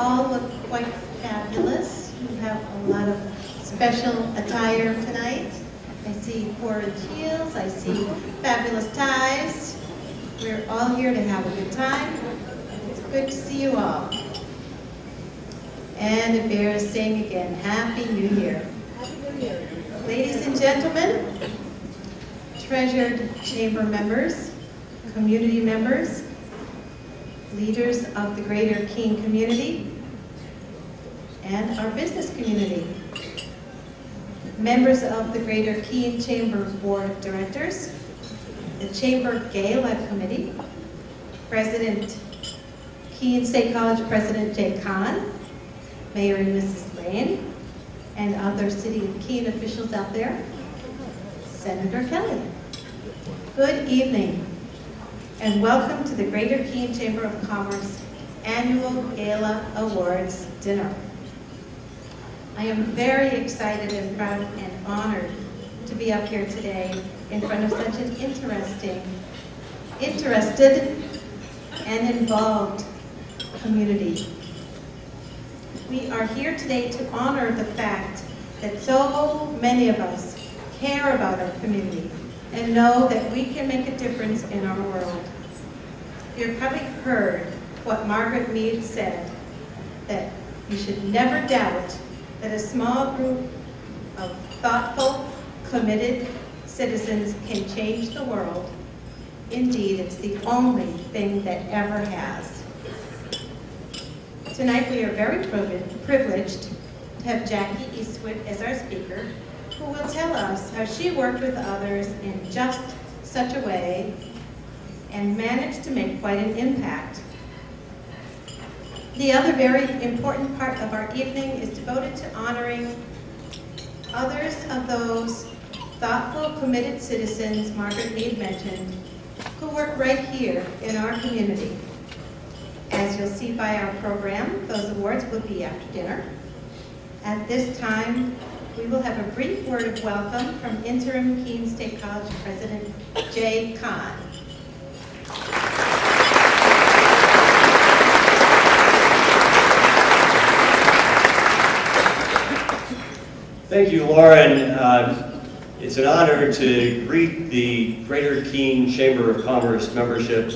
all look quite fabulous. You have a lot of special attire tonight. I see orange heels, I see fabulous ties. We're all here to have a good time. It's good to see you all. And it bears saying again, Happy New Year. Happy New Year. Ladies and gentlemen, treasured chamber members, community members, leaders of the greater Keene community, and our business community, members of the Greater Keene Chamber Board of Directors, the Chamber Gala Committee, President, Keene State College President Jay Kahn, Mayor and Mrs. Lane, and other City of Keene officials out there, Senator Kelly. Good evening, and welcome to the Greater Keene Chamber of Commerce Annual Gala Awards Dinner. I am very excited and proud and honored to be up here today in front of such an interested, and involved community. We are here today to honor the fact that so many of us care about our community and know that we can make a difference in our world. You've probably heard what Margaret Mead said, that you should never doubt that a small group of thoughtful, committed citizens can change the world. Indeed, it's the only thing that ever has. Tonight we are very privileged to have Jackie Eastwood as our speaker, who will tell us how she worked with others in just such a way and managed to make quite an impact. The other very important part of our evening is devoted to honoring others of those thoughtful, committed citizens Margaret Mead mentioned, who work right here in our community. As you'll see by our program, those awards will be after dinner. At this time, we will have a brief word of welcome from Interim Keene State College President Jay Kahn. Thank you, Lauren. It's an honor to greet the Greater Keene Chamber of Commerce membership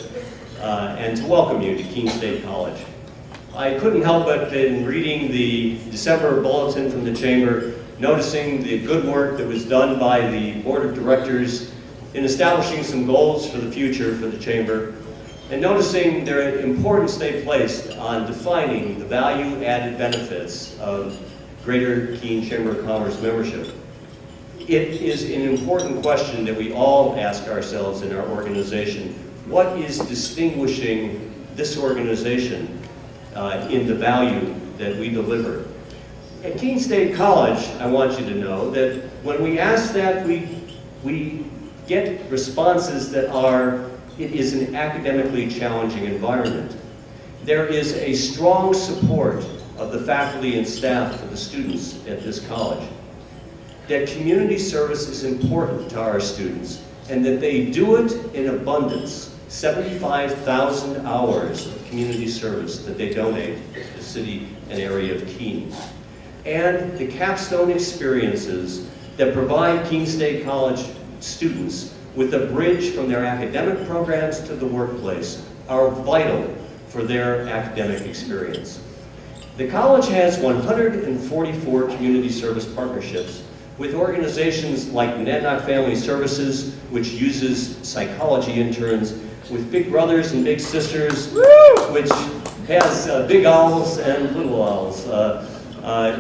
and to welcome you to Keene State College. I couldn't help but in reading the December bulletin from the Chamber, noticing the good work that was done by the Board of Directors in establishing some goals for the future for the Chamber, and noticing their importance they placed on defining the value-added benefits of Greater Keene Chamber of Commerce membership. It is an important question that we all ask ourselves in our organization. What is distinguishing this organization in the value that we deliver? At Keene State College, I want you to know that when we ask that, we get responses that are, it is an academically challenging environment. There is a strong support of the faculty and staff for the students at this college. That community service is important to our students and that they do it in abundance. 75,000 hours of community service that they donate to the city and area of Keene. And the capstone experiences that provide Keene State College students with a bridge from their academic programs to the workplace are vital for their academic experience. The college has 144 community service partnerships with organizations like Monadnock Family Services, which uses psychology interns, with Big Brothers and Big Sisters, which has big owls and little owls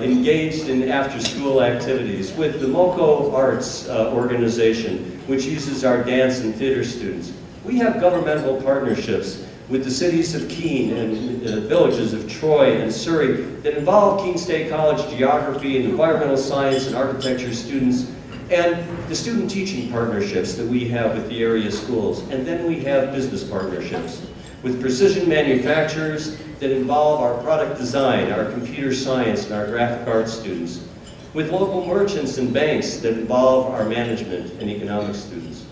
engaged in after-school activities, with the MoCo Arts organization, which uses our dance and theater students. We have governmental partnerships with the cities of Keene and the villages of Troy and Surrey that involve Keene State College geography and environmental science and architecture students, and the student teaching partnerships that we have with the area schools. And then we have business partnerships with precision manufacturers that involve our product design, our computer science, and our graphic arts students, with local merchants and banks that involve our management and economics students.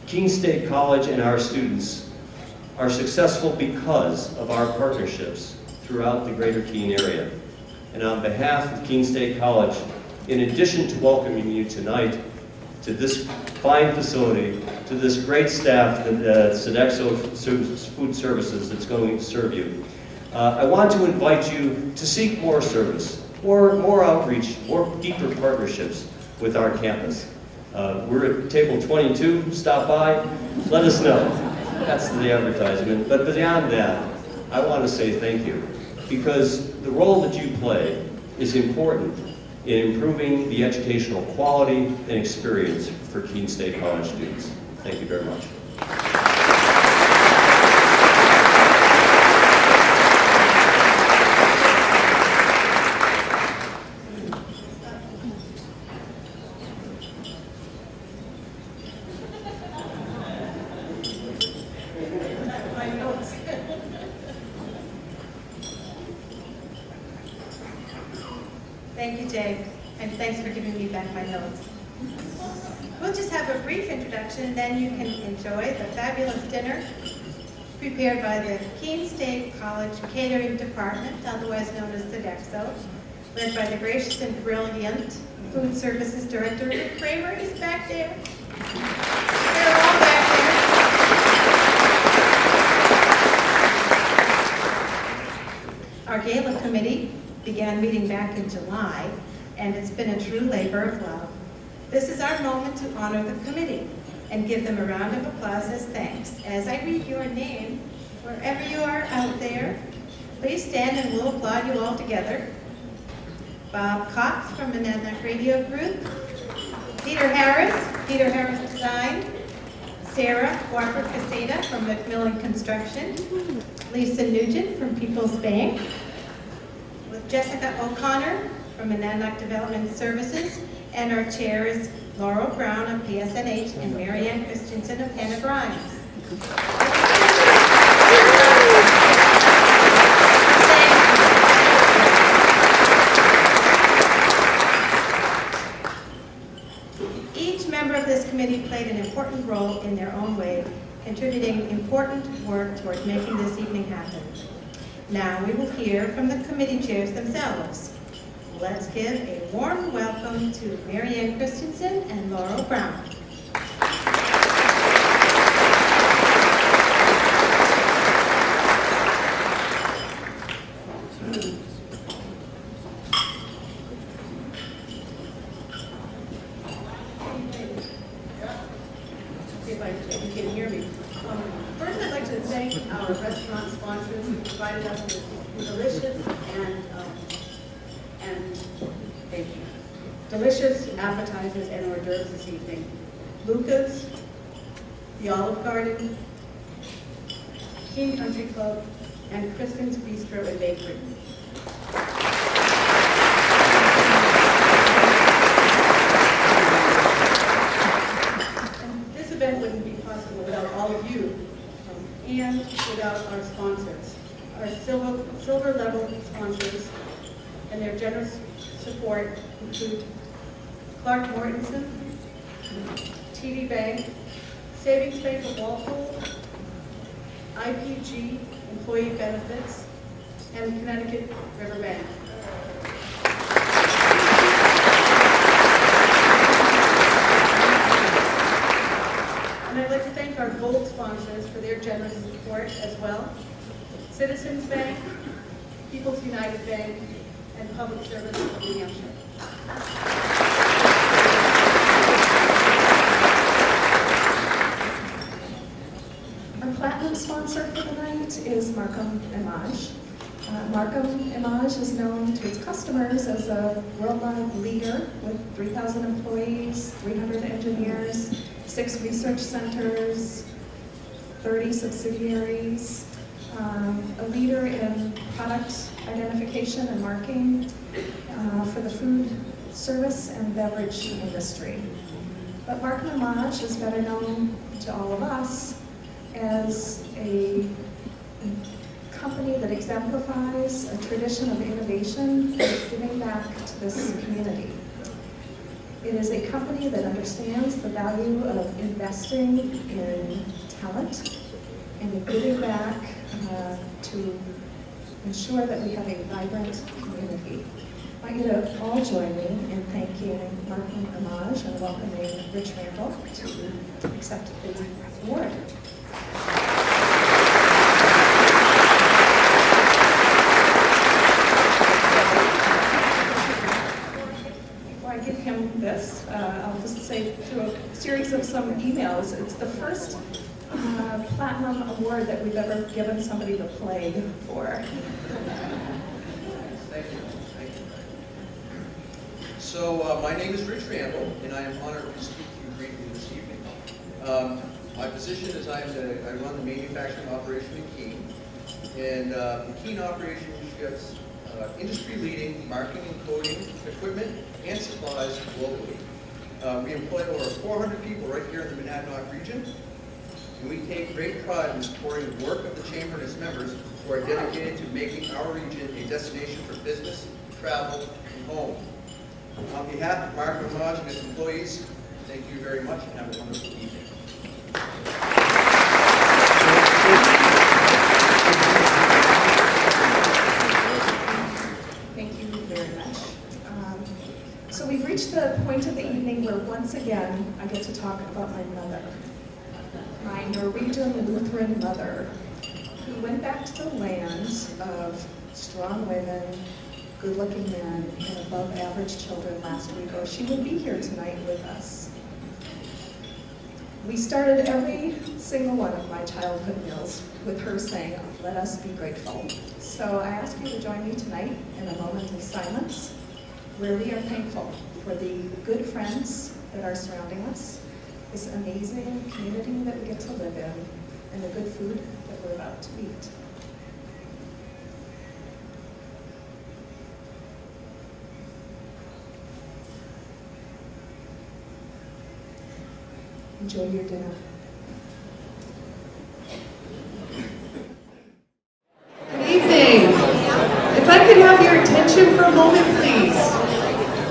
Keene State College and our students are successful because of our partnerships. throughout the greater Keene area. And on behalf of Keene State College, in addition to welcoming you tonight to this fine facility, to this great staff, Sodexo Food Services that's going to serve you, I want to invite you to seek more service, more outreach, more deeper partnerships with our campus. We're at table 22, stop by, let us know. That's the advertisement. But beyond that, I want to say thank you, because the role that you play is important in improving the educational quality and experience for Keene State College students. Thank you very much. Thank you, Jay, and thanks for giving me back my notes. We'll just have a brief introduction, then you can enjoy the fabulous dinner prepared by the Keene State College Catering Department, otherwise known as Sodexo, led by the gracious and brilliant Food Services Director, Rick Kramer. He's back there. They're all back there. Our Gala committee began meeting back in July, and it's been a true labor of love. This is our moment to honor the committee and give them a round of applause as thanks. As I read your name, wherever you are out there, please stand and we'll applaud you all together. Bob Cox from Monadnock Radio Group, Peter Harris Design, Sarah Walker-Caseta from Macmillan Construction, Lisa Nugent from People's Bank, with Jessica O'Connor from Monadnock Development Services, and our chair is Laurel Brown of PSNH and Marianne Christensen of Hannah Grimes. Each member of this committee played an important role in their own way, contributing important work toward making this evening happen. Now we will hear from the committee chairs themselves. Let's give a warm welcome to Marianne Christensen and Laurel Brown. See if you can hear me. First, I'd like to thank our restaurant sponsors who provided us with delicious delicious appetizers and hors d'oeuvres this evening. Luca's, the Olive Garden, Keene Country Club, and Crispin's Bistro and Bakery. And this event wouldn't be possible without all of you and without our sponsors. Our silver level sponsors and their generous support include Clark Mortensen, TD Bank, Savings Bank of Walpole, IPG Employee Benefits, and Connecticut River Bank. And I'd like to thank our gold sponsors for their generous support as well. Citizens Bank, People's United Bank, and Public Service of New Hampshire. Our platinum sponsor for the night is Markham Image. Markham Image is known to its customers as a worldwide leader with 3,000 employees, 300 engineers, 6 research centers, 30 subsidiaries, a leader in product identification and marking for the food service and beverage industry. But Markham Image is better known to all of us as a company that exemplifies a tradition of innovation and giving back to this community. It is a company that understands the value of investing in talent and giving back to ensure that we have a vibrant community. I want you to all join me in thanking Markham Homage and welcoming Rich Randall to accept the award. Before I give him this, I'll just say through a series of some emails, it's the first platinum award that we've ever given somebody the plague for. Thank you. So my name is Rich Randall, and I am honored to speak to you briefly this evening. My position is I run the manufacturing operation in Keene, and the Keene operation ships industry-leading marking and coding equipment and supplies globally. We employ over 400 people right here in the Monadnock region, and we take great pride in supporting the work of the Chamber and its members who are dedicated to making our region a destination for business, travel, and home. On behalf of Markham Homage and its employees, thank you very much and have a wonderful evening. Thank you very much. So we've reached the point of the evening where once again I get to talk about my mother, my Norwegian Lutheran mother, who went back to the land of strong women, good-looking men, and above-average children last week, or she would be here tonight with us. We started every single one of my childhood meals with her saying, "Let us be grateful." So I ask you to join me tonight in a moment of silence, where we are thankful for the good friends that are surrounding us, this amazing community that we get to live in, and the good food that we're about to eat. Enjoy your dinner. Good evening. If I could have your attention for a moment, please.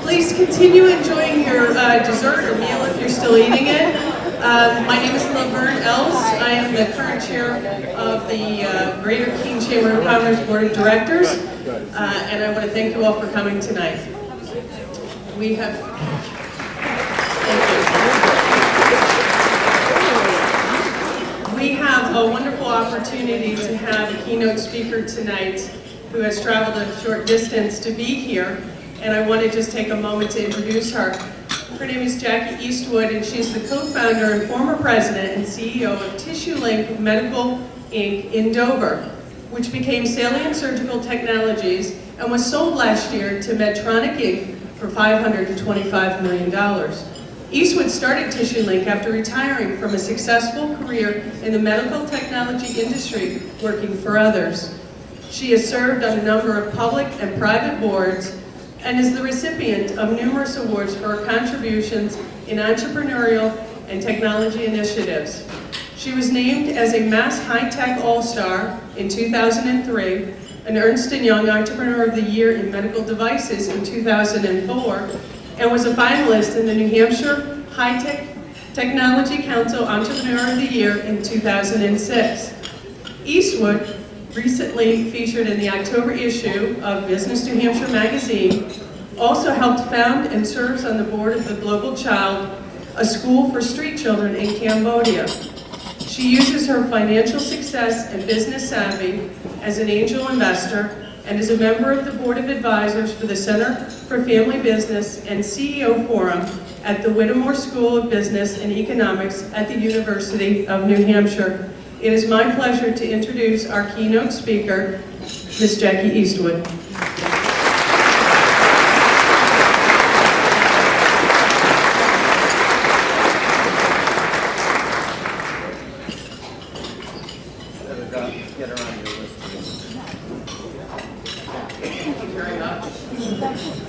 Please continue enjoying your dessert or meal if you're still eating it. My name is Laverne Els. I am the current chair of the Greater Keene Chamber of Commerce Board of Directors, and I want to thank you all for coming tonight. We have... Thank you. We have a wonderful opportunity to have a keynote speaker tonight who has traveled a short distance to be here, and I want to just take a moment to introduce her. Her name is Jackie Eastwood, and she's the co-founder and former president and CEO of Tissue Link Medical Inc. in Dover, which became Salient Surgical Technologies and was sold last year to Medtronic Inc. for $525 million. Eastwood started Tissue Link after retiring from a successful career in the medical technology industry, working for others. She has served on a number of public and private boards and is the recipient of numerous awards for her contributions in entrepreneurial and technology initiatives. She was named as a Mass High Tech All-Star in 2003, an Ernst & Young Entrepreneur of the Year in Medical Devices in 2004, and was a finalist in the New Hampshire High Tech Technology Council Entrepreneur of the Year in 2006. Eastwood recently featured in the October issue of Business New Hampshire magazine, also helped found and serves on the board of the Global Child, a school for street children in Cambodia. She uses her financial success and business savvy as an angel investor and is a member of the Board of Advisors for the Center for Family Business and CEO Forum at the Whittemore School of Business and Economics at the University of New Hampshire. It is my pleasure to introduce our keynote speaker, Ms. Jackie Eastwood.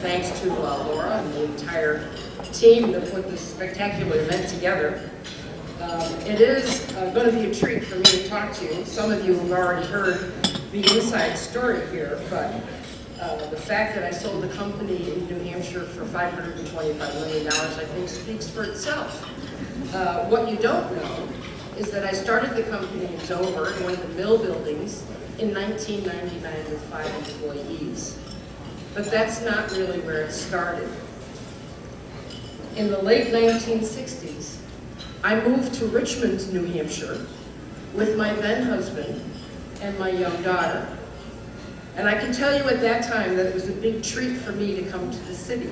Thanks to Laura and the entire team that put this spectacular event together. It is going to be a treat for me to talk to you. Some of you have already heard the inside story here, but the fact that I sold the company in New Hampshire for $525 million, I think, speaks for itself. What you don't know is that I started the company in Dover in one of the mill buildings in 1999 with 5 employees. But that's not really where it started. In the late 1960s, I moved to Richmond, New Hampshire, with my then husband and my young daughter. And I can tell you at that time that it was a big treat for me to come to the city,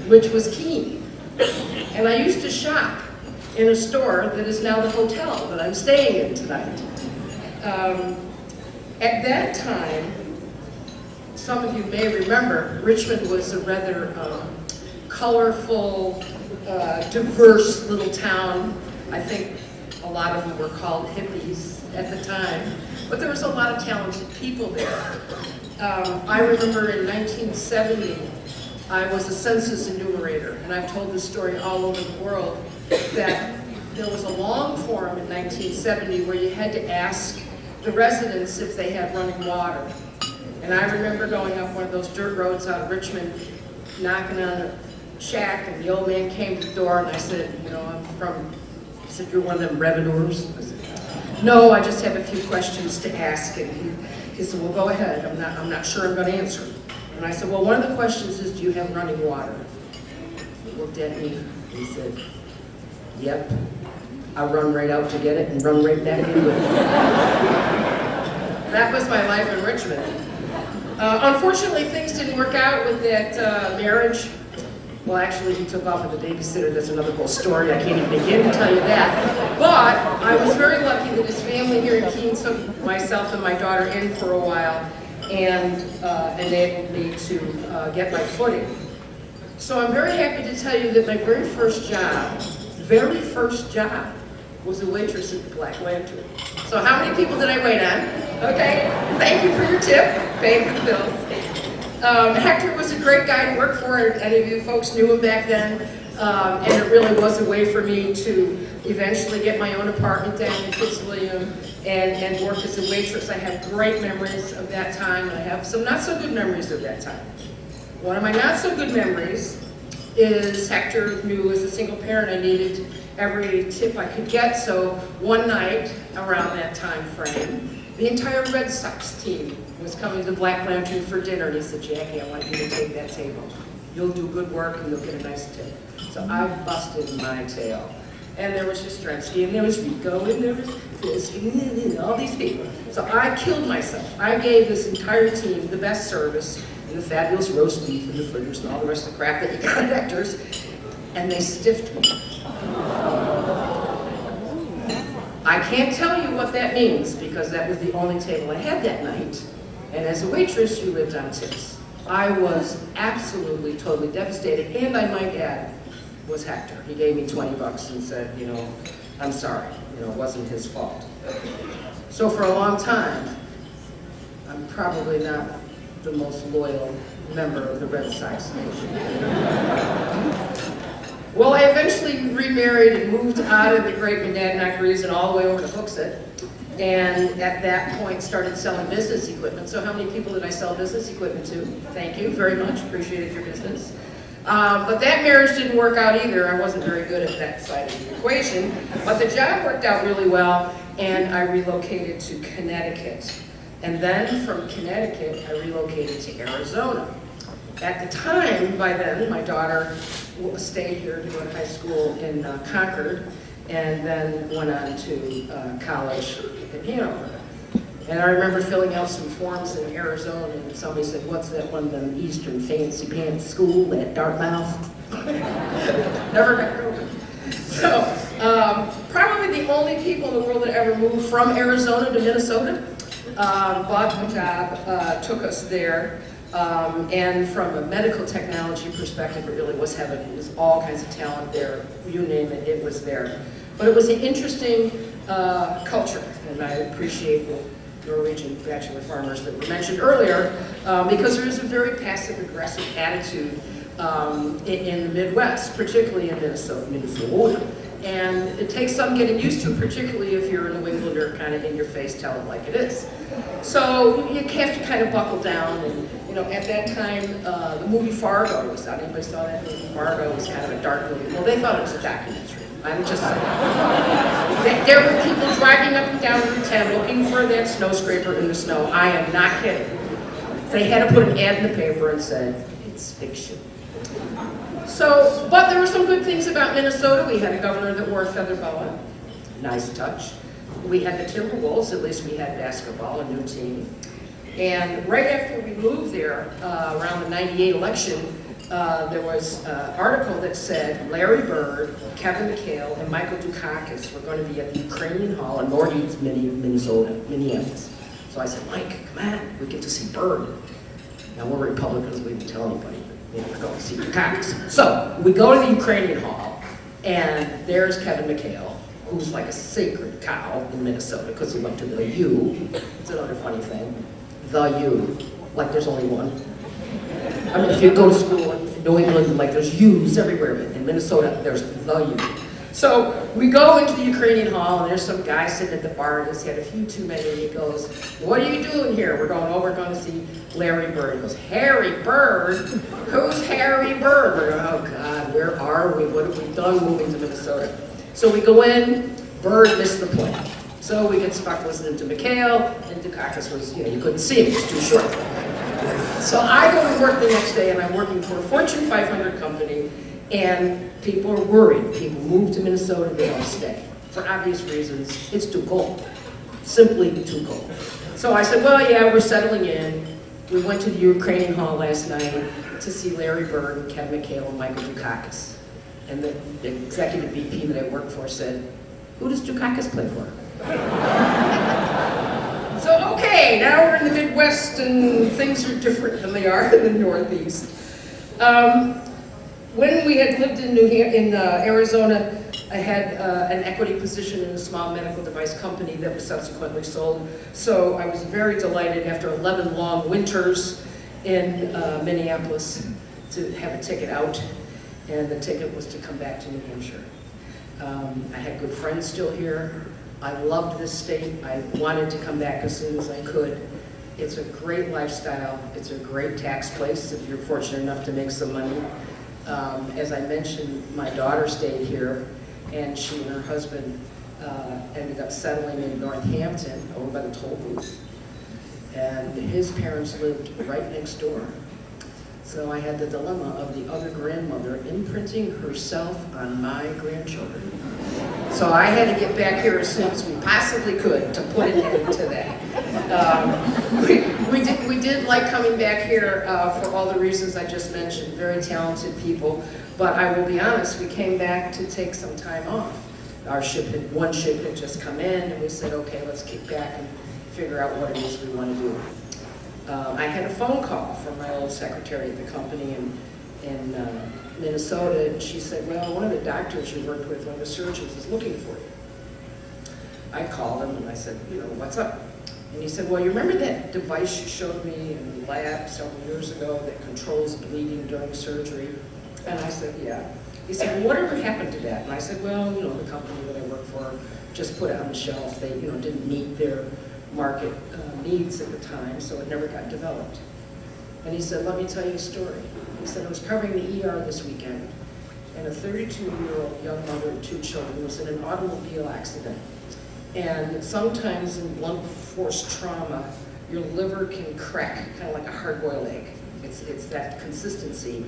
which was Keene. And I used to shop in a store that is now the hotel that I'm staying in tonight. At that time, some of you may remember, Richmond was a rather colorful, diverse little town. I think a lot of them were called hippies at the time, but there was a lot of talented people there. I remember in 1970, I was a census enumerator, and I've told this story all over the world, that there was a long form in 1970 where you had to ask the residents if they had running water. And I remember going up one of those dirt roads out of Richmond, knocking on a shack, and the old man came to the door, and I said, you know, I'm from, he said, you're one of them revenuers? I said, no, I just have a few questions to ask. And he said, well, go ahead, I'm not sure I'm going to answer. And I said, well, one of the questions is, do you have running water? He looked at me, he said, yep. I run right out to get it and run right back in with it. That was my life in Richmond. Unfortunately, things didn't work out with that marriage. Well, actually, he took off with a babysitter. That's another whole story. I can't even begin to tell you that. But I was very lucky that his family here in Keene took myself and my daughter in for a while and enabled me to get my footing. So I'm very happy to tell you that my very first job was a waitress at the Black Lantern. So how many people did I wait on? Okay, thank you for your tip. Pay the bills. Hector was a great guy to work for. Any of you folks knew him back then. And it really was a way for me to eventually get my own apartment down in Fitzwilliam and work as a waitress. I have great memories of that time. I have some not so good memories of that time. One of my not so good memories is Hector knew as a single parent I needed every tip I could get. So one night around that time frame, the entire Red Sox team was coming to Black Lantern for dinner, and he said, Jackie, I want you to take that table. You'll do good work and you'll get a nice tip. So I busted my tail. And there was Yastrzemski, and there was Rico, and there was Fisk, and all these people. So I killed myself. I gave this entire team the best service, and the fabulous roast beef, and the fritters, and all the rest of the crap that you got at Hector's, and they stiffed me. I can't tell you what that means, because that was the only table I had that night, and as a waitress, you lived on tips. I was absolutely, totally devastated, and I might add, was Hector. He gave me 20 bucks and said, you know, I'm sorry, you know, it wasn't his fault. So for a long time, I'm probably not the most loyal member of the Red Sox Nation. Well, I eventually remarried and moved out of the great Monadnock region all the way over to Hooksett, and at that point started selling business equipment. So how many people did I sell business equipment to? Thank you very much, appreciated your business. But that marriage didn't work out either. I wasn't very good at that side of the equation, but the job worked out really well, and I relocated to Connecticut. And then from Connecticut, I relocated to Arizona. At the time, by then, my daughter stayed here to go to high school in Concord, and then went on to college in Hanover. And I remember filling out some forms in Arizona, and somebody said, what's that one of them Eastern fancy pants school at Dartmouth? Never got over. So, probably the only people in the world that ever moved from Arizona to Minnesota. Bought the job, took us there. And from a medical technology perspective, it really was heaven. It was all kinds of talent there. You name it, it was there. But it was an interesting culture, and I appreciate the Norwegian bachelor farmers that were mentioned earlier, because there is a very passive-aggressive attitude in the Midwest, particularly in Minnesota. And it takes some getting used to, particularly if you're a New Englander, kind of in your face, tell it like it is. So you have to kind of buckle down, and you know, at that time, the movie Fargo was out. Anybody saw that movie? Fargo was kind of a dark movie. Well, they thought it was a documentary. I'm just saying. There were people driving up and down Route 10 looking for that snow scraper in the snow. I am not kidding. They had to put an ad in the paper and said, it's fiction. So, but there were some good things about Minnesota. We had a governor that wore a feather boa. Nice touch. We had the Timberwolves, at least we had basketball, a new team. And right after we moved there, around the '98 election, there was an article that said Larry Bird, Kevin McHale, and Michael Dukakis were going to be at the Ukrainian Hall in Northeast Minneapolis. So I said, Mike, come on, we get to see Bird. Now we're Republicans, we didn't tell anybody, but we're going to see Dukakis. So we go to the Ukrainian Hall, and there's Kevin McHale, who's like a sacred cow in Minnesota because he went to the U. It's another funny thing. The U, like there's only one. I mean, if you go to school in New England, like there's U's everywhere, but in Minnesota, there's the U. So we go into the Ukrainian Hall, and there's some guy sitting at the bar, and he's had a few too many, and he goes, what are you doing here? We're going to see Larry Bird. He goes, Harry Bird? Who's Harry Bird? We're going, oh God, where are we? What have we done moving to Minnesota? So we go in, Bird missed the plane. So we get stuck listening to McHale, and Dukakis was, you couldn't see him, he was too short. So I go to work the next day, and I'm working for a Fortune 500 company, and people are worried. People move to Minnesota, they don't stay. For obvious reasons, it's too cold. Simply too cold. So I said, well, yeah, we're settling in. We went to the Ukrainian Hall last night to see Larry Bird, and Kevin McHale, and Michael Dukakis. And the executive VP that I work for said, who does Dukakis play for? So, okay, now we're in the Midwest and things are different than they are in the Northeast. When we had lived in Arizona, I had an equity position in a small medical device company that was subsequently sold. So I was very delighted after 11 long winters in Minneapolis to have a ticket out. And the ticket was to come back to New Hampshire. I had good friends still here. I loved this state. I wanted to come back as soon as I could. It's a great lifestyle. It's a great tax place if you're fortunate enough to make some money. As I mentioned, my daughter stayed here, and she and her husband ended up settling in Northampton over by the toll booth. And his parents lived right next door. So I had the dilemma of the other grandmother imprinting herself on my grandchildren. So I had to get back here as soon as we possibly could to put an end to that. We did like coming back here for all the reasons I just mentioned, very talented people. But I will be honest, we came back to take some time off. One ship had just come in, and we said, okay, let's kick back and figure out what it is we want to do. I had a phone call from my old secretary at the company in Minnesota, and she said, well, one of the doctors you worked with, one of the surgeons, is looking for you. I called him and I said, what's up? And he said, well, you remember that device you showed me in the lab several years ago that controls bleeding during surgery? And I said, yeah. He said, well, whatever happened to that? And I said, well, the company that I work for just put it on the shelf. They, didn't meet their market needs at the time, so it never got developed. And he said, let me tell you a story. He said, I was covering the ER this weekend, and a 32-year-old young mother of 2 children was in an automobile accident. And sometimes in blunt force trauma, your liver can crack, kind of like a hard-boiled egg. It's that consistency,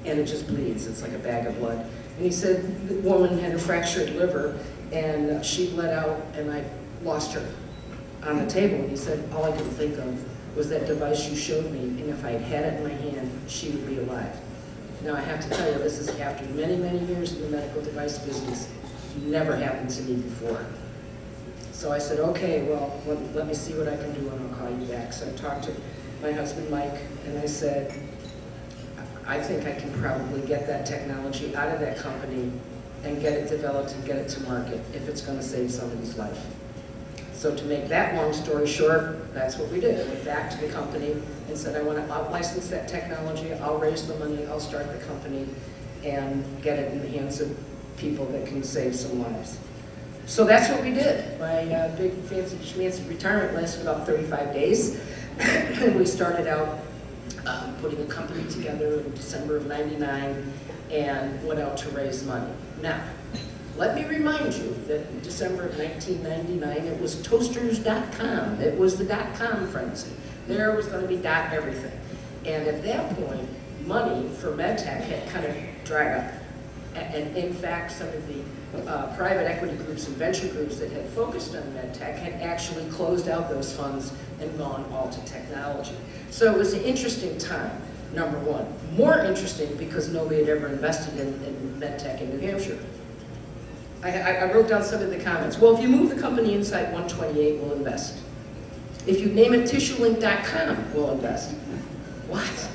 and it just bleeds. It's like a bag of blood. And he said the woman had a fractured liver, and she bled out, and I lost her on the table. And he said, all I could think of was that device you showed me, and if I had had it in my hand, she would be alive. Now I have to tell you, this is after many, many years in the medical device business. Never happened to me before. So I said, okay, well, let me see what I can do, and I'll call you back. So I talked to my husband, Mike, and I said, I think I can probably get that technology out of that company and get it developed and get it to market if it's going to save somebody's life. So to make that long story short, that's what we did. I went back to the company and said, I want to out-license that technology, I'll raise the money, I'll start the company, and get it in the hands of people that can save some lives. So that's what we did. My big fancy schmancy retirement lasted about 35 days. We started out putting a company together in December of '99 and went out to raise money. Now, Let me remind you that in December of 1999, it was toasters.com. It was the .com frenzy. There was going to be dot everything. And at that point, money for MedTech had kind of dried up. And in fact, some of the private equity groups and venture groups that had focused on MedTech had actually closed out those funds and gone all to technology. So it was an interesting time, number one. More interesting because nobody had ever invested in MedTech in New Hampshire. I wrote down some of the comments. Well, if you move the company inside 128, we'll invest. If you name it tissuelink.com, we'll invest. What?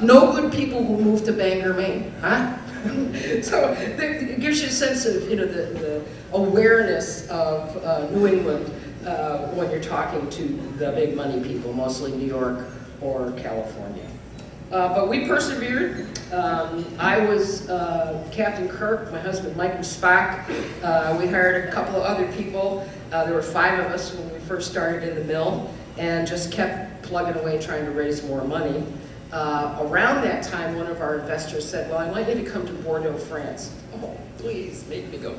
No good people will move to Bangor, Maine, huh? So it gives you a sense of, the awareness of New England when you're talking to the big money people, mostly New York or California. But we persevered. I was Captain Kirk, my husband Mike and Spock. We hired a couple of other people. There were 5 of us when we first started in the mill and just kept plugging away trying to raise more money. Around that time, one of our investors said, well, I want you to come to Bordeaux, France. Oh, please, make me go.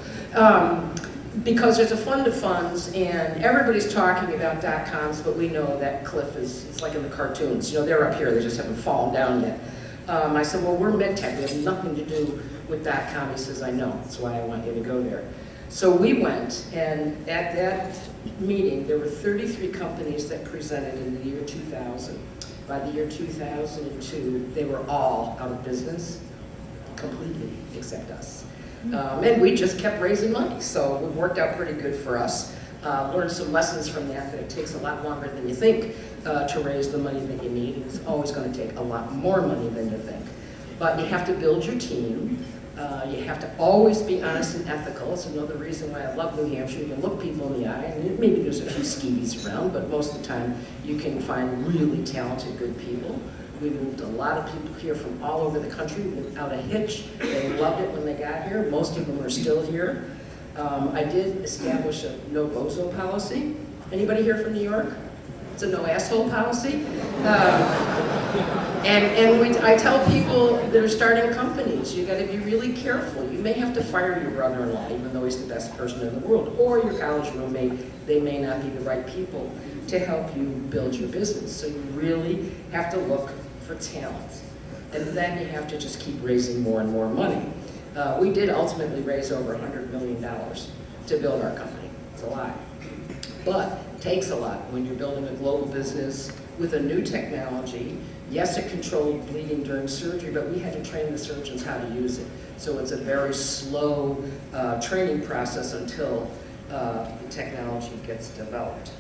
Because there's a fund of funds, and everybody's talking about .coms, but we know that cliff it's like in the cartoons. They're up here, they just haven't fallen down yet. I said, well, we're MedTech, we have nothing to do with .com. He says, I know, that's why I want you to go there. So we went, and at that meeting, there were 33 companies that presented in the year 2000. By the year 2002, they were all out of business, completely, except us. And we just kept raising money, so it worked out pretty good for us. Learned some lessons from that it takes a lot longer than you think to raise the money that you need. It's always going to take a lot more money than you think. But you have to build your team. You have to always be honest and ethical. It's another reason why I love New Hampshire. You can look people in the eye, and maybe there's a few skeevies around, but most of the time you can find really talented, good people. We moved a lot of people here from all over the country without a hitch. They loved it when they got here. Most of them are still here. I did establish a no bozo policy. Anybody here from New York? It's a no asshole policy. I tell people that are starting companies, you got to be really careful. You may have to fire your brother-in-law, even though he's the best person in the world, or your college roommate. They may not be the right people to help you build your business. So you really have to look for talent. And then you have to just keep raising more and more money. We did ultimately raise over $100 million to build our company. It's a lot. But it takes a lot when you're building a global business with a new technology. Yes, it controlled bleeding during surgery, but we had to train the surgeons how to use it. So it's a very slow training process until the technology gets developed.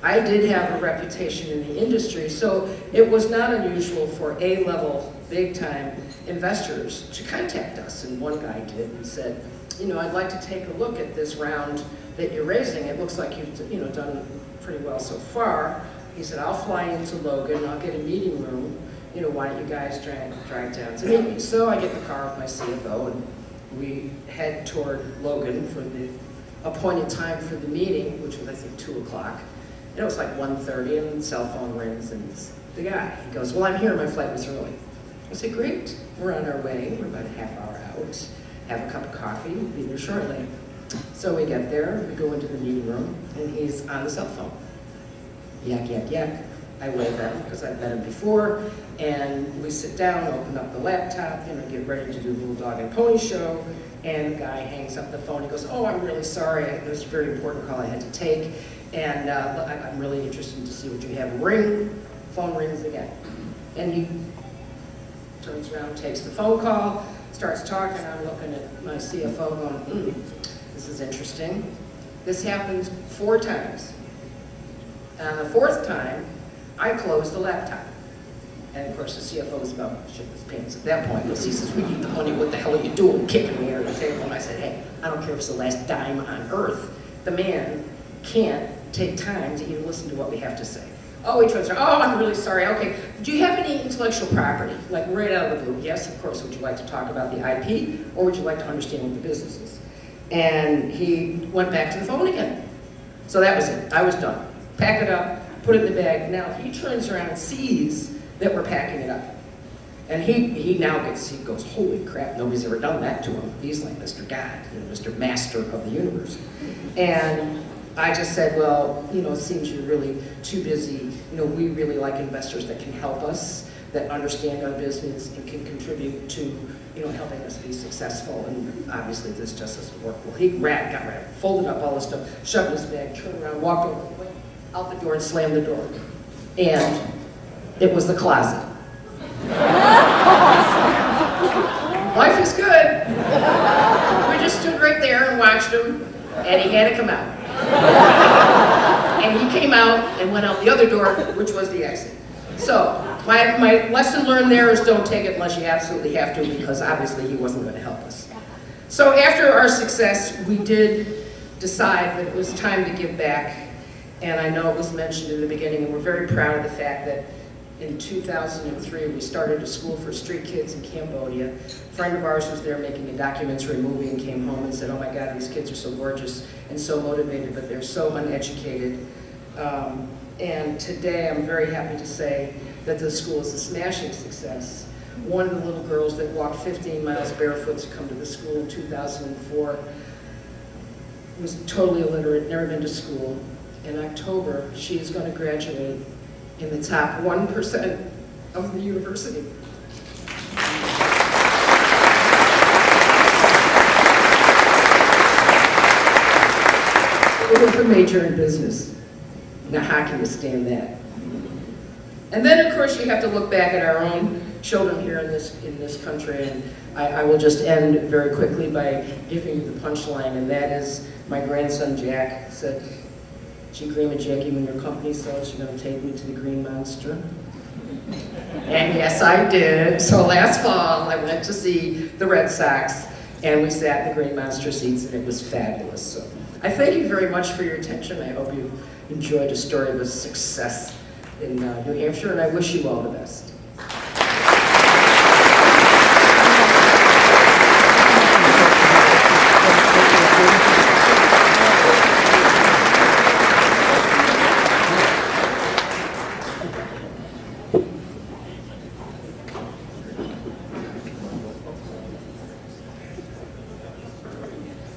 I did have a reputation in the industry, so it was not unusual for A-level, big-time investors to contact us. And one guy did and said, I'd like to take a look at this round that you're raising. It looks like you've done pretty well so far. He said, I'll fly into Logan, I'll get a meeting room. Why don't you guys drive down to meet me? So I get in the car with my CFO, and we head toward Logan for the appointed time for the meeting, which was, I think, 2 o'clock. And it was like 1:30, and the cell phone rings, and it's the guy. He goes, well, I'm here, my flight was early. I said, great, we're on our way. We're about a half hour out. Have a cup of coffee, we'll be there shortly. So we get there, we go into the meeting room, and he's on the cell phone. Yak, yak, yak. I wave at him because I've met him before, and we sit down, open up the laptop, get ready to do the little dog and pony show, and the guy hangs up the phone. He goes, oh, I'm really sorry. It was a very important call I had to take, and I'm really interested to see what you have. Ring, phone rings again. And he turns around, takes the phone call, starts talking. I'm looking at my CFO going, this is interesting. This happens 4 times. And the 4th time, I closed the laptop. And of course, the CFO was about to shit his pants at that point, because he says, we need the money, what the hell are you doing, kicking me under the table? And I said, hey, I don't care if it's the last dime on earth. The man can't take time to even listen to what we have to say. Oh, he turns around, oh, I'm really sorry, okay. Do you have any intellectual property? Like right out of the blue, yes, of course. Would you like to talk about the IP, or would you like to understand what the business is? And he went back to the phone again. So that was it, I was done. Pack it up, put it in the bag. Now he turns around and sees that we're packing it up. And he now he goes, holy crap, nobody's ever done that to him. He's like Mr. God, Mr. Master of the universe. And I just said, well, it seems you're really too busy. We really like investors that can help us, that understand our business and can contribute to, helping us be successful. And obviously this just doesn't work. Well, he got right, folded up all his stuff, shoved his bag, turned around, walked over, went out the door and slammed the door. And it was the closet. Life is good. We just stood right there and watched him, and he had to come out. And he came out and went out the other door, which was the exit. So my lesson learned there is don't take it unless you absolutely have to, because obviously he wasn't going to help us. So after our success, we did decide that it was time to give back. And I know it was mentioned in the beginning, and we're very proud of the fact that in 2003, we started a school for street kids in Cambodia. A friend of ours was there making a documentary movie and came home and said, oh my God, these kids are so gorgeous and so motivated, but they're so uneducated. And today, I'm very happy to say that the school is a smashing success. One of the little girls that walked 15 miles barefoot to come to the school in 2004 was totally illiterate, never been to school. In October, she is going to graduate in the top 1% of the university. With a major in business. Now, how can you stand that? And then, of course, you have to look back at our own children here in this country, and I will just end very quickly by giving you the punchline, and that is my grandson Jack said, gee, Grandma Jackie, when your company sells, you're going to take me to the Green Monster? And yes, I did. So last fall, I went to see the Red Sox, and we sat in the Green Monster seats, and it was fabulous. So I thank you very much for your attention. I hope you enjoyed a story of a success in New Hampshire, and I wish you all the best.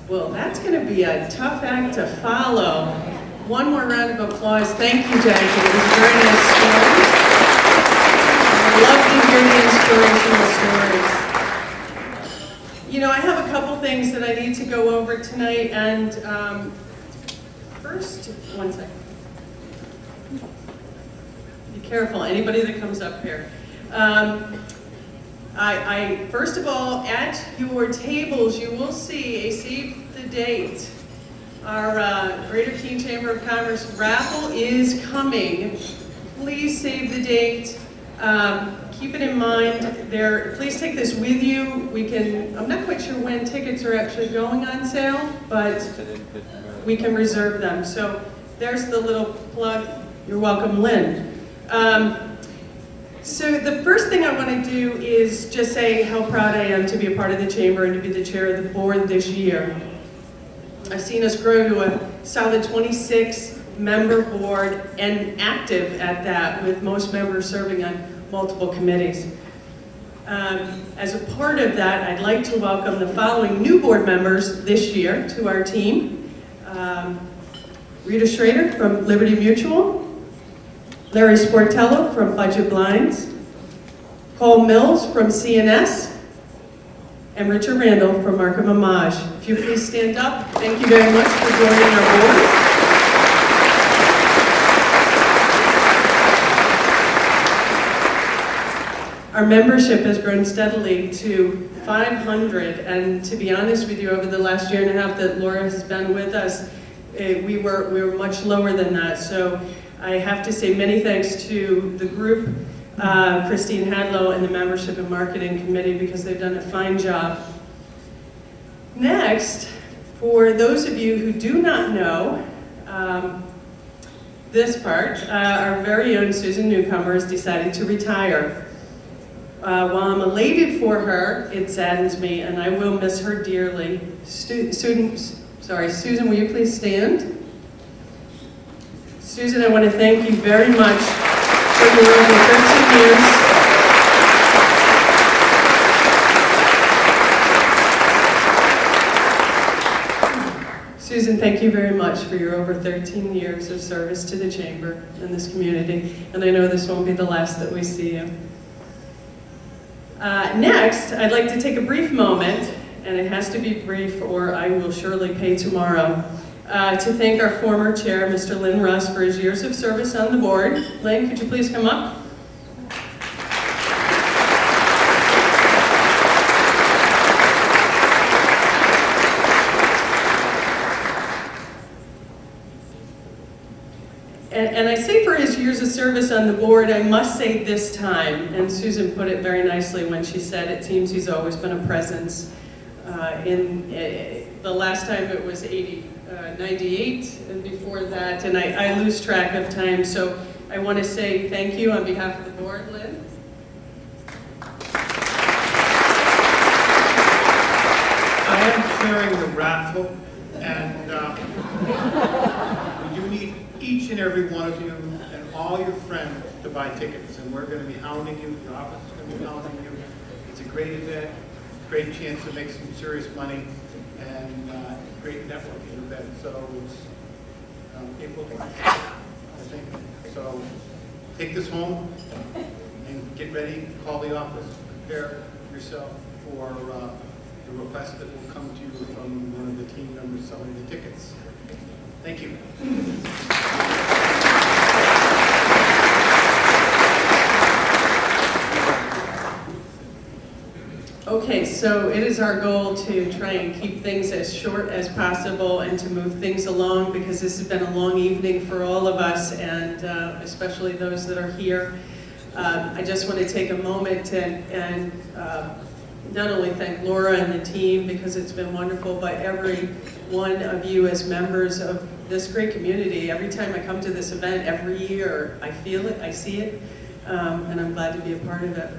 Well, that's going to be a tough act to follow. One more round of applause. Thank you, Jackie. It was a very nice story. I love to hear the inspirational stories. I have a couple things that I need to go over tonight, and first, one second. Be careful, anybody that comes up here. First of all, at your tables, you will see a save the date. Our Greater Keene Chamber of Commerce raffle is coming. Please save the date. Keep it in mind. Please take this with you. I'm not quite sure when tickets are actually going on sale, but we can reserve them. So there's the little plug. You're welcome, Lynn. So the first thing I want to do is just say how proud I am to be a part of the Chamber and to be the chair of the board this year. I've seen us grow to a solid 26-member board and active at that, with most members serving on multiple committees. As a part of that, I'd like to welcome the following new board members this year to our team. Rita Schrader from Liberty Mutual, Larry Sportello from Budget Blinds, Cole Mills from CNS, and Richard Randall from Markham Homage. If you please stand up, thank you very much for joining our board. Our membership has grown steadily to 500, and to be honest with you, over the last year and a half that Laura has been with us, we were much lower than that. So I have to say many thanks to the group, Christine Hadlow and the Membership and Marketing Committee, because they've done a fine job. Next, for those of you who do not know this part, our very own Susan Newcomer has decided to retire. While I'm elated for her, it saddens me, and I will miss her dearly. Susan, will you please stand? Susan, I want to thank you very much for your over 13 years Susan, thank you very much for your over 13 years of service to the Chamber and this community, and I know this won't be the last that we see you. Next, I'd like to take a brief moment, and it has to be brief or I will surely pay tomorrow, to thank our former chair, Mr. Lynn Russ, for his years of service on the board. Lynn, could you please come up? And I say for his years of service on the board, I must say this time, and Susan put it very nicely when she said it seems he's always been a presence. The last time it was 98, and before that, and I lose track of time, so I want to say thank you on behalf of the board, Lynn. I am chairing the raffle, and we do need each and every one of you and all your friends to buy tickets, and we're going to be hounding you. The office is going to be hounding you. It's a great event, great chance to make some serious money, and great networking event. So it's April 8th, I think. So take this home and get ready. Call the office. Prepare yourself for the request that will come to you from one of the team members selling the tickets. Thank you. Okay, so it is our goal to try and keep things as short as possible and to move things along because this has been a long evening for all of us and especially those that are here. I just want to take a moment and not only thank Laura and the team because it's been wonderful, but every one of you as members of this great community. Every time I come to this event, every year, I feel it, I see it, and I'm glad to be a part of it.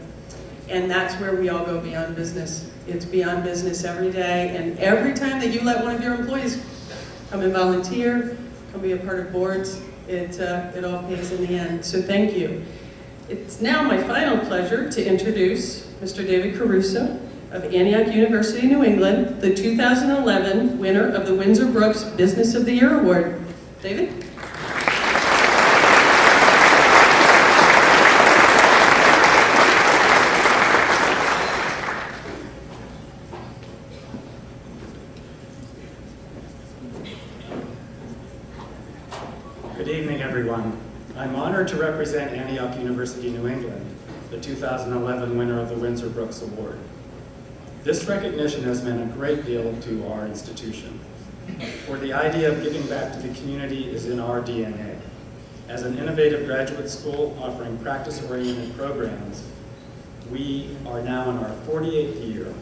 And that's where we all go beyond business. It's beyond business every day, and every time that you let one of your employees come and volunteer, come be a part of boards, it all pays in the end. So thank you. It's now my final pleasure to introduce Mr. David Caruso of Antioch University, New England, the 2011 winner of the Windsor Brooks Business of the Year Award. David? Good evening, everyone. I'm honored to represent Antioch University, New England, the 2011 winner of the Windsor Brooks Award. This recognition has meant a great deal to our institution, for the idea of giving back to the community is in our DNA. As an innovative graduate school offering practice-oriented programs, we are now in our 48th year,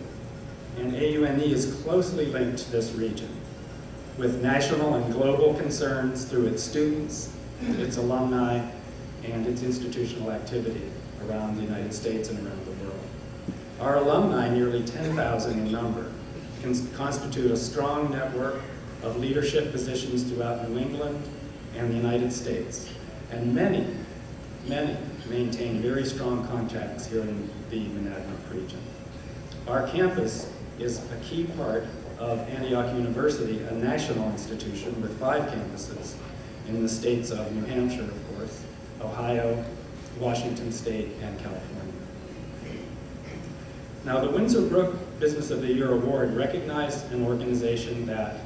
and AUNE is closely linked to this region, with national and global concerns through its students, its alumni, and its institutional activity around the United States and around the world. Our alumni, nearly 10,000 in number, constitute a strong network of leadership positions throughout New England and the United States, and many maintain very strong contacts here in the Monadnock region. Our campus is a key part of Antioch University, a national institution with 5 campuses in the states of New Hampshire, of course, Ohio, Washington State, and California. Now, the Windsor Brooks Business of the Year Award recognized an organization that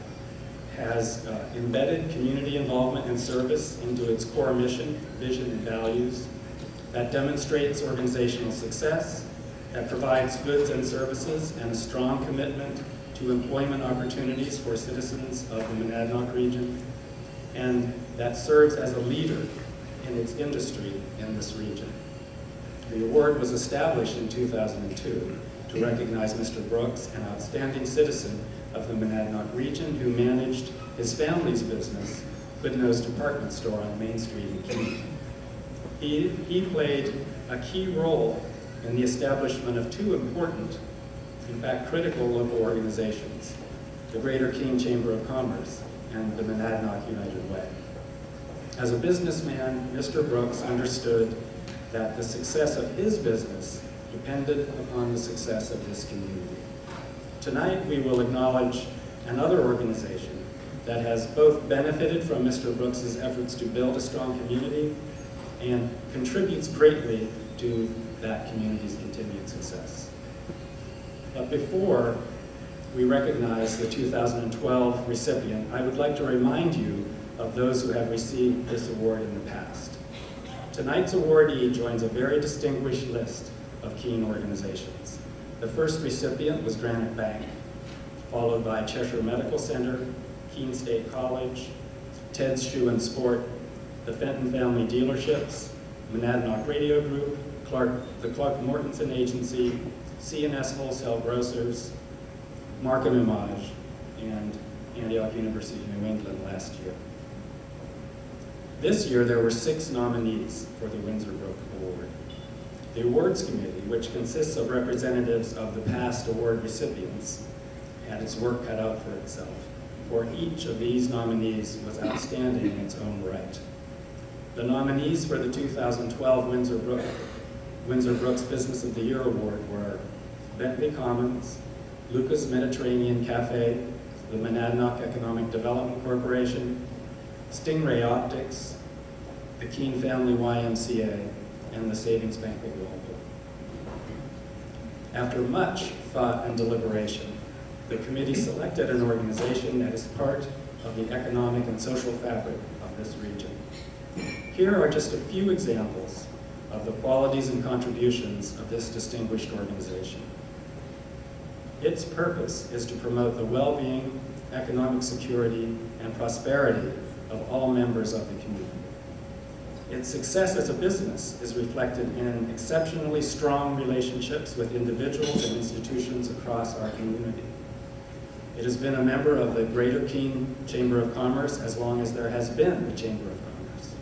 has embedded community involvement and service into its core mission, vision, and values, that demonstrates organizational success, that provides goods and services and a strong commitment to employment opportunities for citizens of the Monadnock region, and that serves as a leader in its industry in this region. The award was established in 2002 to recognize Mr. Brooks, an outstanding citizen of the Monadnock region who managed his family's business, Goodnose Department Store on Main Street in Keene. He played a key role in the establishment of 2 important, in fact critical local organizations, the Greater Keene Chamber of Commerce and the Monadnock United Way. As a businessman, Mr. Brooks understood that the success of his business depended upon the success of this community. Tonight, we will acknowledge another organization that has both benefited from Mr. Brooks's efforts to build a strong community and contributes greatly to that community's continued success. But before we recognize the 2012 recipient, I would like to remind you of those who have received this award in the past. Tonight's awardee joins a very distinguished list of Keene organizations. The first recipient was Granite Bank, followed by Cheshire Medical Center, Keene State College, Ted's Shoe and Sport, the Fenton Family Dealerships, Monadnock Radio Group, the Clark Mortensen Agency, C&S Wholesale Grocers, Markham Image, and Antioch University of New England last year. This year, there were 6 nominees for the Windsor Brook Award. The awards committee, which consists of representatives of the past award recipients, had its work cut out for itself, for each of these nominees was outstanding in its own right. The nominees for the 2012 Windsor Brooks Business of the Year Award were Bentley Commons, Lucas Mediterranean Cafe, the Monadnock Economic Development Corporation, Stingray Optics, the Keene Family YMCA, and the Savings Bank of Walpole. After much thought and deliberation, the committee selected an organization that is part of the economic and social fabric of this region. Here are just a few examples of the qualities and contributions of this distinguished organization. Its purpose is to promote the well-being, economic security, and prosperity of all members of the community. Its success as a business is reflected in exceptionally strong relationships with individuals and institutions across our community. It has been a member of the Greater Keene Chamber of Commerce as long as there has been a Chamber of Commerce.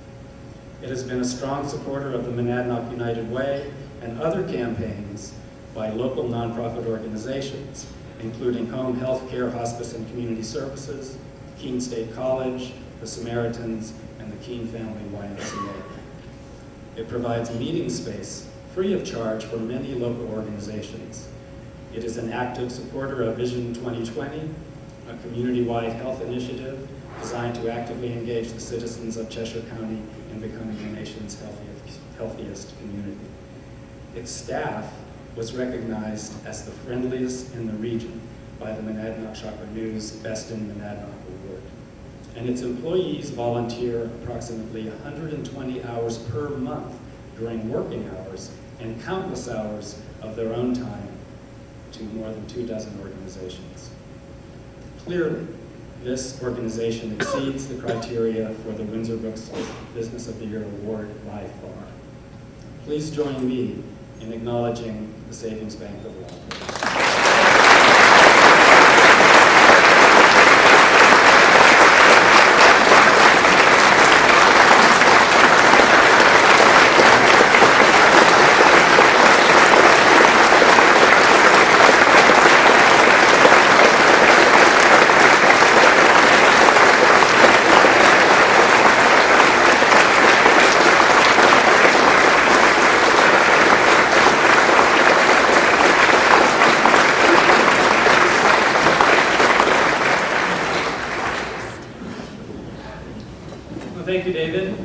It has been a strong supporter of the Monadnock United Way and other campaigns by local nonprofit organizations, including Home Health Care, Hospice and Community Services, Keene State College, the Samaritans, and the Keene Family YMCA. It provides meeting space free of charge for many local organizations. It is an active supporter of Vision 2020, a community-wide health initiative designed to actively engage the citizens of Cheshire County in becoming the nation's healthiest community. Its staff was recognized as the friendliest in the region by the Monadnock Shocker News Best in Monadnock Award. And its employees volunteer approximately 120 hours per month during working hours and countless hours of their own time to more than 24 organizations. Clearly, this organization exceeds the criteria for the Windsor Brooks Business of the Year Award by far. Please join me in acknowledging the Savings Bank of Walpole. Thank you, David.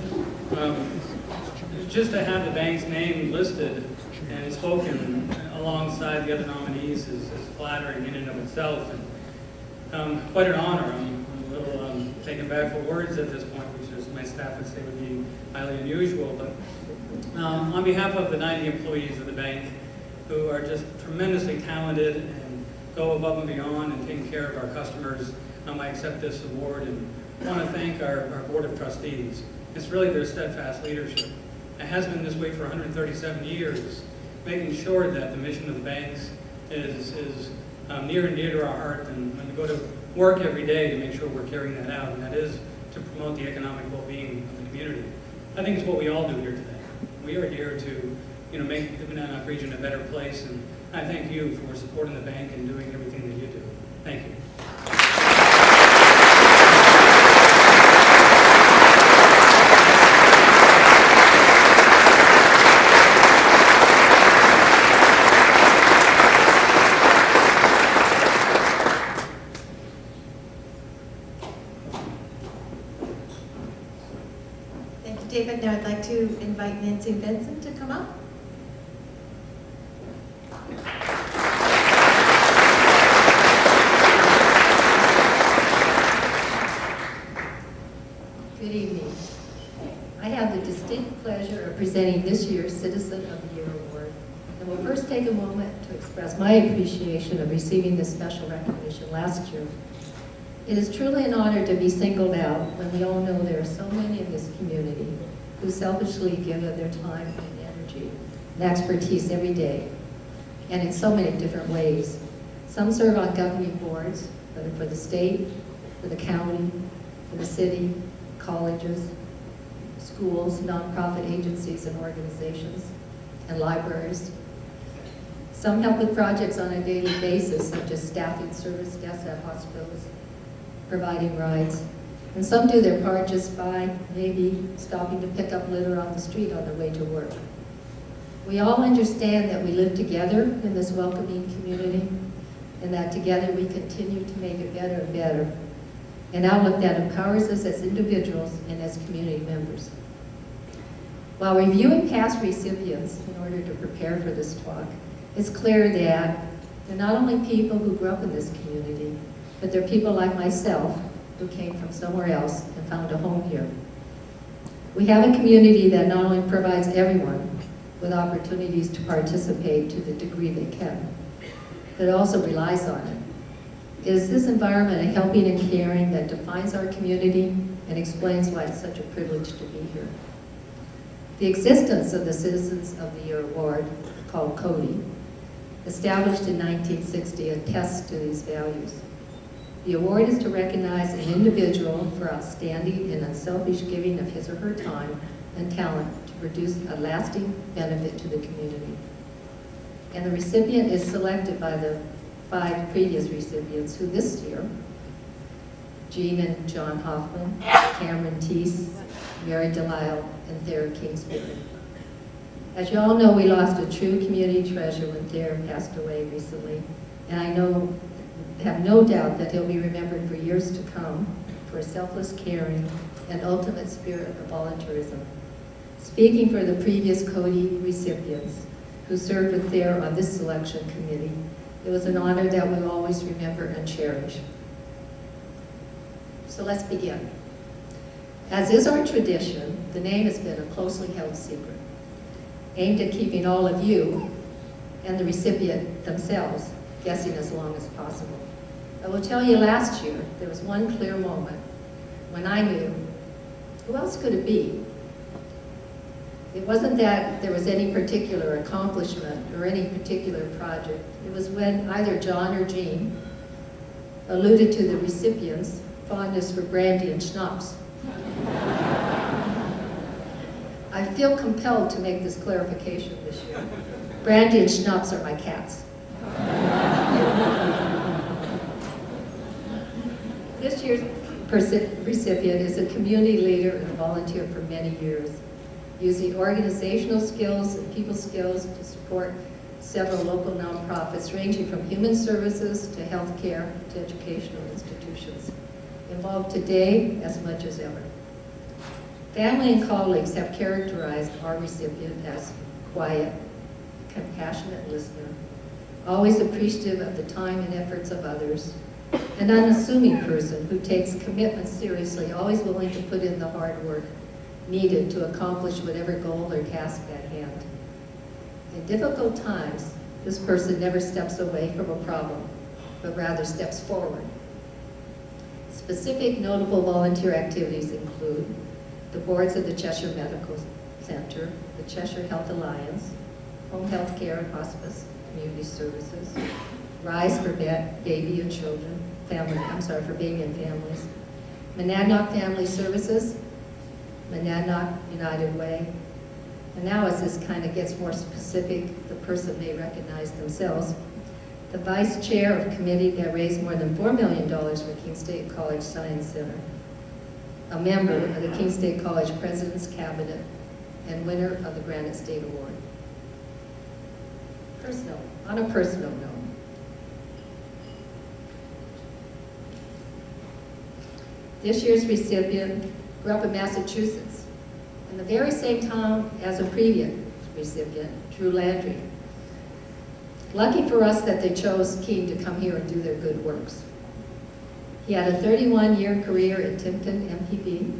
Just to have the bank's name listed and spoken alongside the other nominees is flattering in and of itself, and quite an honor. I'm a little taken back for words at this point, which is my staff would say would be highly unusual. But on behalf of the 90 employees of the bank who are just tremendously talented and go above and beyond and take care of our customers, I accept this award and I want to thank our Board of Trustees. It's really their steadfast leadership. It has been this way for 137 years, making sure that the mission of the banks is near and dear to our heart, and we go to work every day to make sure we're carrying that out, and that is to promote the economic well-being of the community. I think it's what we all do here today. We are here to make the Monadnock region a better place, and I thank you for supporting the bank and doing everything that you do. Thank you. David. Now I'd like to invite Nancy Vincent to come up. Good evening. I have the distinct pleasure of presenting this year's Citizen of the Year Award, and will first take a moment to express my appreciation of receiving this special recognition last year. It is truly an honor to be singled out when we all know there are so many in this community who selfishly give of their time and energy and expertise every day, and in so many different ways. Some serve on governing boards, whether for the state, for the county, for the city, colleges, schools, nonprofit agencies and organizations, and libraries. Some help with projects on a daily basis, such as staffing service desks at hospitals, providing rides, and some do their part just by maybe stopping to pick up litter on the street on their way to work. We all understand that we live together in this welcoming community, and that together we continue to make it better and better, an outlook that empowers us as individuals and as community members. While reviewing past recipients in order to prepare for this talk, it's clear that they're not only people who grew up in this community, but they're people like myself who came from somewhere else and found a home here. We have a community that not only provides everyone with opportunities to participate to the degree they can, but also relies on it. It is this environment of helping and caring that defines our community and explains why it's such a privilege to be here. The existence of the Citizens of the Year Award, called CODY, established in 1960, attests to these values. The award is to recognize an individual for outstanding and unselfish giving of his or her time and talent to produce a lasting benefit to the community. And the recipient is selected by the 5 previous recipients, who this year, Jean and John Hoffman, Cameron Teese, Mary Delisle, and Thayer Kingsbury. As you all know, we lost a true community treasure when Thayer passed away recently, and I have no doubt that he'll be remembered for years to come for selfless caring and ultimate spirit of volunteerism. Speaking for the previous CODY recipients who served with Thayer on this selection committee, it was an honor that we'll always remember and cherish. So let's begin. As is our tradition, the name has been a closely held secret, aimed at keeping all of you and the recipient themselves guessing as long as possible. I will tell you, last year, there was one clear moment when I knew, who else could it be? It wasn't that there was any particular accomplishment or any particular project. It was when either John or Jean alluded to the recipient's fondness for brandy and schnapps. I feel compelled to make this clarification this year. Brandy and schnapps are my cats. This year's recipient is a community leader and a volunteer for many years, using organizational skills and people skills to support several local nonprofits ranging from human services to healthcare to educational institutions, involved today as much as ever. Family and colleagues have characterized our recipient as quiet, compassionate listener, always appreciative of the time and efforts of others, an unassuming person who takes commitment seriously, always willing to put in the hard work needed to accomplish whatever goal or task at hand. In difficult times, this person never steps away from a problem, but rather steps forward. Specific notable volunteer activities include the boards of the Cheshire Medical Center, the Cheshire Health Alliance, Home Health Care and Hospice Community Services, Rise for Baby and Children, for baby and families, Monadnock Family Services, Monadnock United Way, and now as this kind of gets more specific, the person may recognize themselves, the Vice Chair of a committee that raised more than $4 million for Keene State College Science Center, a member of the Keene State College President's Cabinet, and winner of the Granite State Award. On a personal note, this year's recipient grew up in Massachusetts in the very same town as a previous recipient, Drew Landry. Lucky for us that they chose Keene to come here and do their good works. He had a 31-year career at Timken MPB,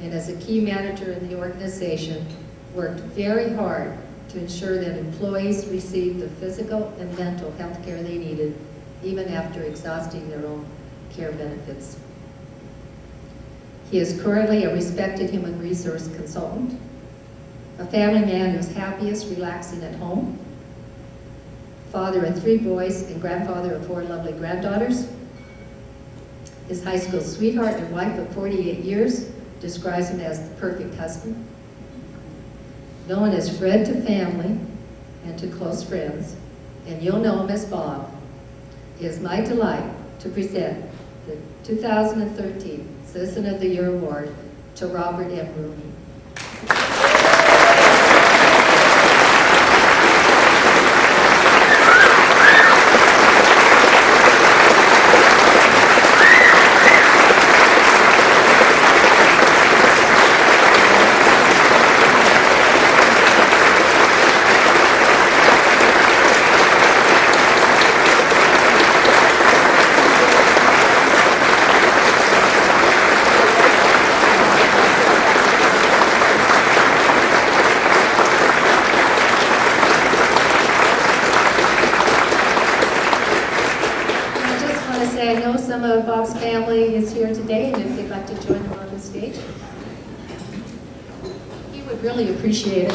and as a key manager in the organization, worked very hard to ensure that employees received the physical and mental health care they needed, even after exhausting their own care benefits. He is currently a respected human resource consultant, a family man who's happiest relaxing at home, father of 3 boys and grandfather of 4 lovely granddaughters. His high school sweetheart and wife of 48 years describes him as the perfect husband. Known as Fred to family and to close friends, and you'll know him as Bob, it is my delight to present the 2013 Citizen of the Year Award to Robert M. Rooney. I know some of Bob's family is here today, and if they'd like to join him on the stage, he would really appreciate it.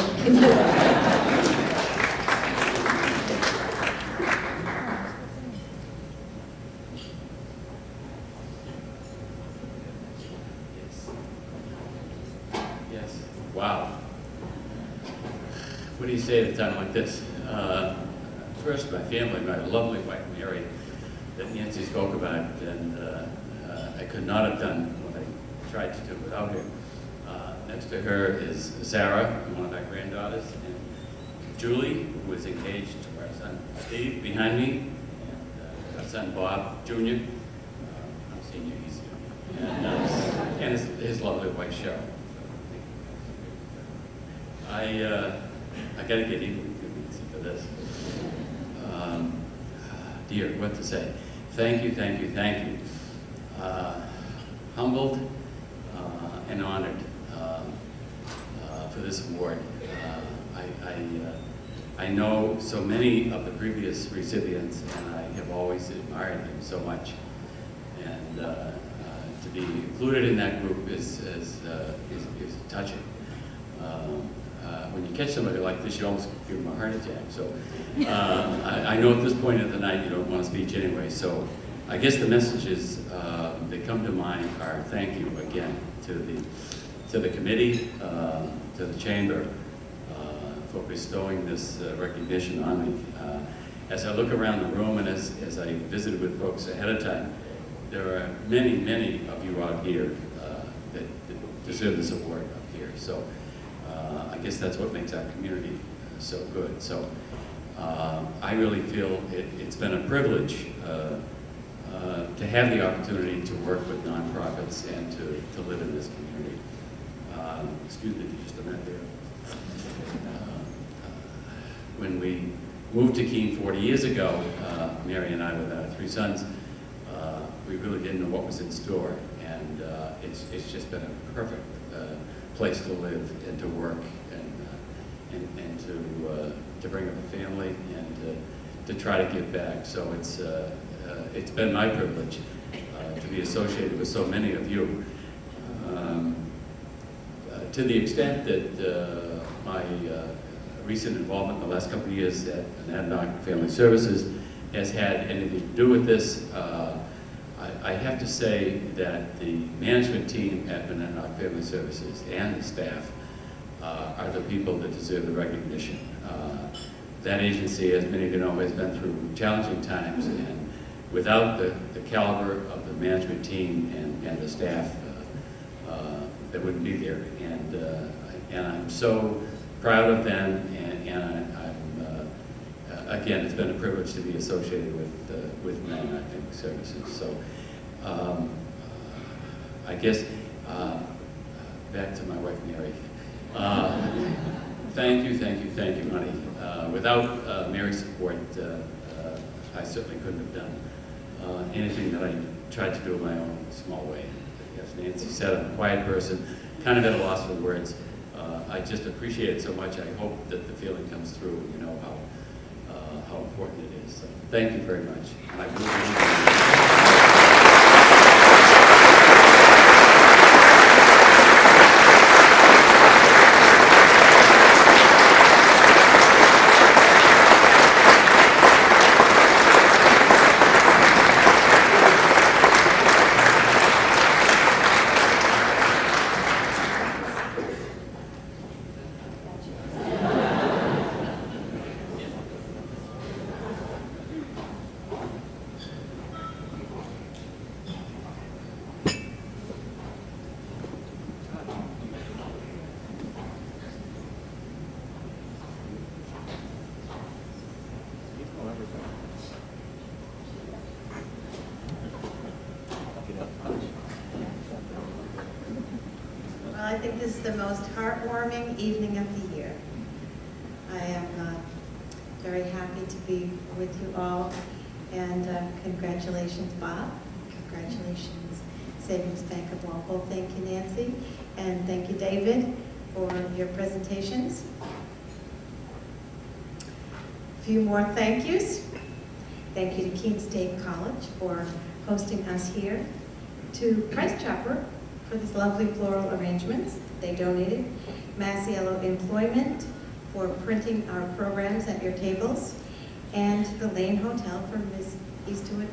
Yes. Wow. What do you say at a time like this? First, my family, my lovely wife, Mary, that Nancy spoke about, and I could not have done what I tried to do without her. Next to her is Sarah, one of my granddaughters, and Julie, who is engaged to our son Steve behind me, and our son Bob Jr. I'm senior, he's junior, and his lovely wife Cheryl. I got to get even with you for this. Dear, what to say? Thank you, thank you, thank you. Humbled and honored for this award. I know so many of the previous recipients, and I have always admired them so much. And to be included in that group is touching. When you catch somebody like this, you almost give them a heart attack. So I know at this point of the night you don't want a speech anyway. So I guess the messages that come to mind are thank you again to the committee, to the chamber for bestowing this recognition on me. As I look around the room and as I visited with folks ahead of time, there are many, many of you out here that deserve this award up here. So I guess that's what makes our community so good. So I really feel it's been a privilege to have the opportunity to work with nonprofits and to live in this community. Excuse me for just a minute there. When we moved to Keene 40 years ago, Mary and I with our 3 sons, we really didn't know what was in store, and it's just been a perfect place to live and to work and to bring up a family and to try to give back. So it's been my privilege to be associated with so many of you. To the extent that my recent involvement in the last couple of years at Monadnock Family Services has had anything to do with this, I have to say that the management team at Monadnock Family Services and the staff are the people that deserve the recognition. That agency, as many of you know, has been through challenging times, and without the caliber of the management team and the staff, they wouldn't be there. And I'm so proud of them, and I'm again, it's been a privilege to be associated with Monadnock Family Services. So I guess back to my wife Mary. Thank you, Money. Without Mary's support, I certainly couldn't have done anything that I tried to do in my own small way. As Nancy said, I'm a quiet person, kind of at a loss for words. I just appreciate it so much. I hope that the feeling comes through, you know, how important it is. So thank you very much. And I really Well, I think this is the most heartwarming evening of the year. I am very happy to be with you all, and congratulations, Bob. Congratulations, Savings Bank of Walpole. Thank you, Nancy, and thank you, David, for your presentations. A few more thank yous. Thank you to Keene State College for hosting us here, to Price Chopper for these lovely floral arrangements they donated, Massiello Employment for printing our programs at your tables, and the Lane Hotel for Ms. Eastwood,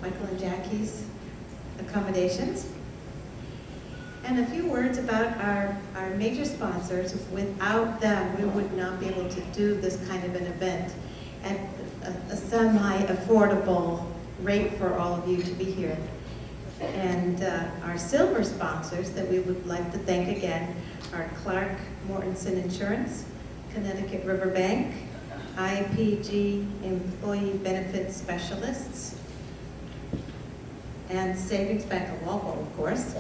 Michael and Jackie's accommodations. And a few words about our major sponsors. Without them, we would not be able to do this kind of an event at a semi-affordable rate for all of you to be here. And our silver sponsors that we would like to thank again are Clark Mortensen Insurance, Connecticut River Bank, IPG Employee Benefits Specialists, and Savings Bank of Walpole, of course.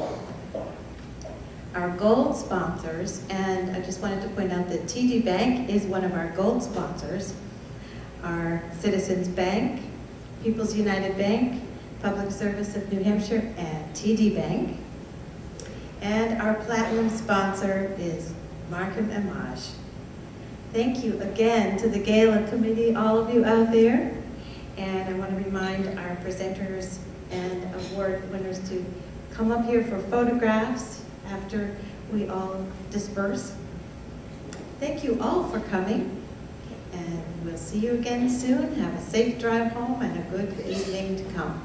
Our gold sponsors, and I just wanted to point out that TD Bank is one of our gold sponsors, are Citizens Bank, People's United Bank, Public Service of New Hampshire, and TD Bank. And our platinum sponsor is Markham Image. Thank you again to the Gala Committee, all of you out there. And I want to remind our presenters and award winners to come up here for photographs after we all disperse. Thank you all for coming. And we'll see you again soon. Have a safe drive home and a good evening to come.